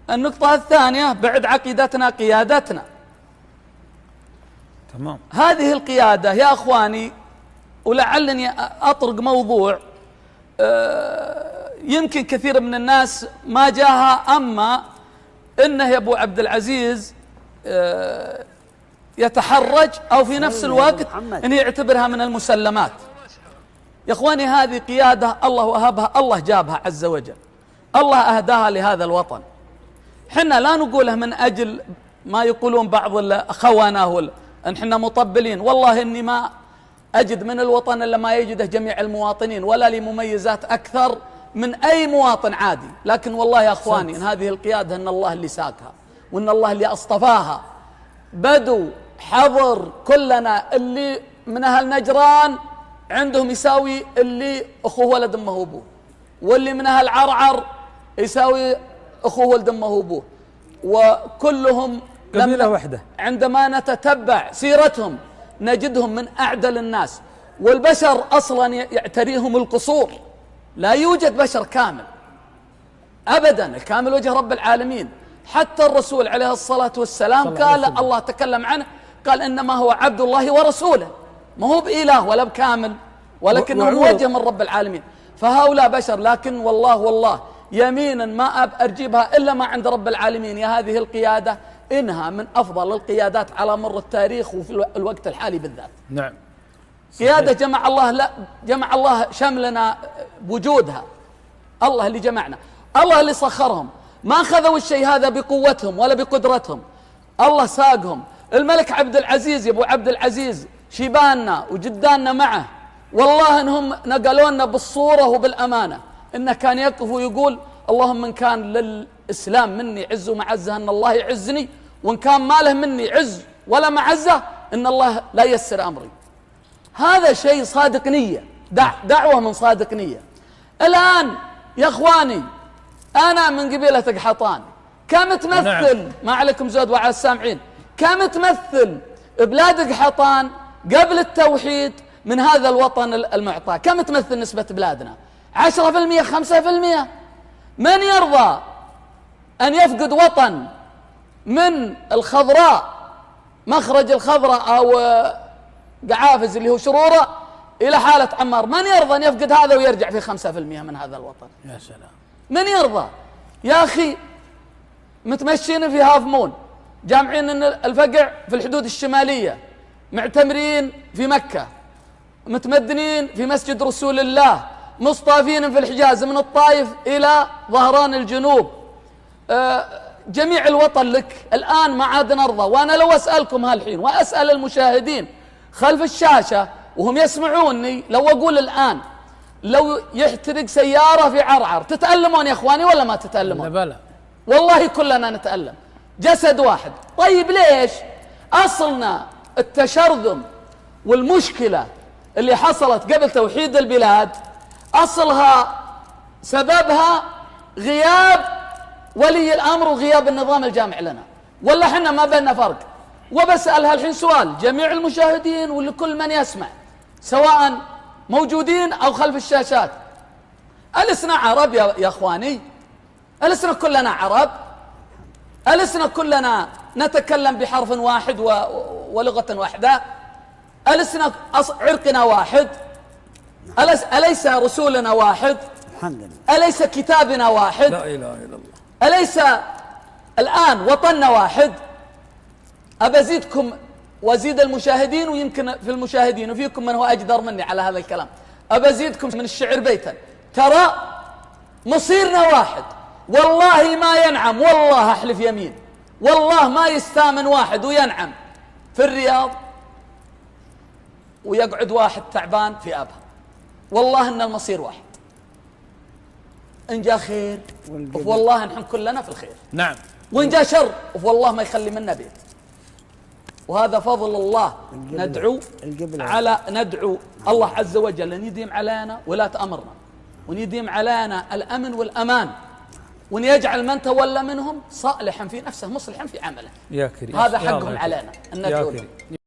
النقطة الثانية بعد عقيدتنا قيادتنا. تمام. هذه القيادة يا أخواني، ولعلني أطرق موضوع يمكن كثير من الناس ما جاها، أما إنه يا أبو عبد العزيز يتحرج أو في نفس الوقت إنه يعتبرها من المسلمات. يا أخواني هذه قيادة الله وهبها، الله جابها عز وجل، الله أهداها لهذا الوطن. حنا لا نقولها من أجل ما يقولون بعض الخونة أن حنا مطبلين. والله إني ما أجد من الوطن إلا ما يجده جميع المواطنين، ولا لي مميزات أكثر من أي مواطن عادي. لكن والله يا أخواني إن هذه القيادة إن الله اللي ساقها، وإن الله اللي أصطفاها. بدو حضر كلنا اللي من أهل نجران عندهم يساوي اللي أخوه ولد أمه أبوه، واللي من أهل عرعر يساوي أخوه ولد أمه أبوه، وكلهم قبيلة واحدة. عندما نتتبع سيرتهم نجدهم من أعدل الناس. والبشر أصلا يعتريهم القصور، لا يوجد بشر كامل أبدا، الكامل وجه رب العالمين. حتى الرسول عليه الصلاة والسلام قال الله تكلم عنه، قال إنما هو عبد الله ورسوله، ما هو بإله ولا بكامل، ولكنه موجه من رب العالمين. فهؤلاء بشر، لكن والله يمينا ما أرجبها إلا ما عند رب العالمين. يا هذه القيادة إنها من أفضل القيادات على مر التاريخ وفي الوقت الحالي بالذات. نعم. قيادة جمع الله شملنا بوجودها، الله اللي جمعنا، الله اللي سخرهم، ما أخذوا الشيء هذا بقوتهم ولا بقدرتهم، الله ساقهم. الملك عبد العزيز يا أبو عبد العزيز شيباننا وجداننا معه، والله إنهم نقلونا بالصورة وبالأمانة، إنه كان يقف ويقول اللهم إن كان للإسلام مني عز ومعزة أن الله يعزني، وإن كان ما له مني عز ولا معزة أن الله لا يسر أمري. هذا شيء صادق نية، دعوة من صادق نية. الآن يا أخواني أنا من قبيلة قحطان، كم تمثل ما عليكم زود وعلى السامعين، كم تمثل بلاد قحطان قبل التوحيد من هذا الوطن المعطى؟ كم تمثل نسبة بلادنا؟ 10%، 5%؟ من يرضى أن يفقد وطن من الخضراء، مخرج الخضراء أو قعافز اللي هو شرورة، إلى حالة عمار؟ من يرضى أن يفقد هذا ويرجع في 5% من هذا الوطن؟ يا سلام. من يرضى؟ يا أخي متمشين في هاف مون، جامعين أن الفقع في الحدود الشمالية، معتمرين في مكة، متمدنين في مسجد رسول الله، مصطافين في الحجاز من الطائف إلى ظهران الجنوب، جميع الوطن لك. الآن ما عاد نرضى. وأنا لو أسألكم هالحين وأسأل المشاهدين خلف الشاشة وهم يسمعوني، لو أقول الآن لو يحترق سيارة في عرعر، تتألمون يا إخواني ولا ما تتألمون؟ بلى. والله كلنا نتألم، جسد واحد. طيب ليش؟ أصلنا التشرذم والمشكلة اللي حصلت قبل توحيد البلاد أصلها سببها غياب ولي الأمر وغياب النظام الجامع لنا، ولا حنا ما بيننا فرق؟ وبسأل هالحين سؤال جميع المشاهدين ولكل من يسمع، سواء موجودين أو خلف الشاشات، ألسنا عرب يا أخواني؟ ألسنا كلنا عرب؟ ألسنا كلنا نتكلم بحرف واحد ولغة واحدة؟ ألسنا عرقنا واحد؟ أليس رسولنا واحد؟ الحمد لله. أليس كتابنا واحد؟ لا إله إلا الله. أليس الآن وطننا واحد؟ أبزيدكم وزيد المشاهدين، ويمكن في المشاهدين وفيكم من هو أجدر مني على هذا الكلام، أبزيدكم من الشعر بيتا، ترى مصيرنا واحد. والله ما ينعم، والله أحلف يمين، والله ما يستامن واحد وينعم في الرياض ويقعد واحد تعبان في أبها. والله إن المصير واحد، إن جاء خير والله نحن كلنا في الخير، نعم، وإن جاء شر والله ما يخلي منا بيت. وهذا فضل الله. ندعو الله عز وجل أن يديم علينا ولاة أمرنا، وأن يديم علينا الأمن والأمان، وأن يجعل من تولى منهم صالحا في نفسه مصلحا في عمله. يا كريم. هذا حقهم علينا أن ندعو.